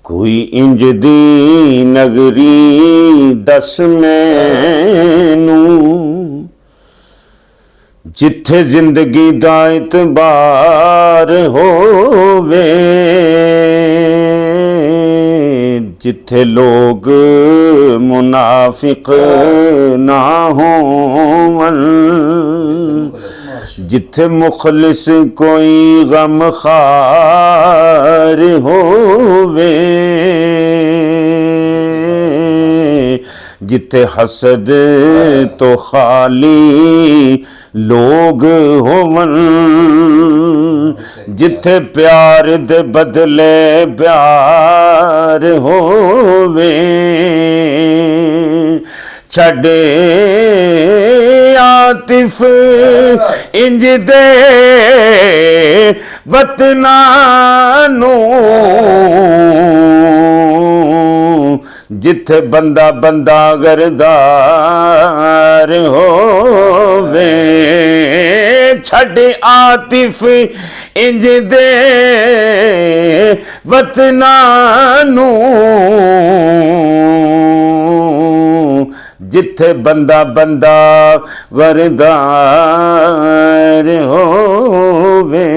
कोई इंज दी नगरी दस मैनू जिथे जिंदगी दा इतबार होवे, जिथे लोग मुनाफिक ना होवन, जिथे मुखलिस कोई गम खार होवे, जिथे हसद तो खाली लोग होवन, जिथे प्यार दे बदले प्यार होवे, छड़े आतिफ इंज दे वतना नू, जिथे बंदा बंदा गरदार होवे, छड़ आतिफ इंज दे वतना नू, जिथे बंदा बंदा गरदार होवे।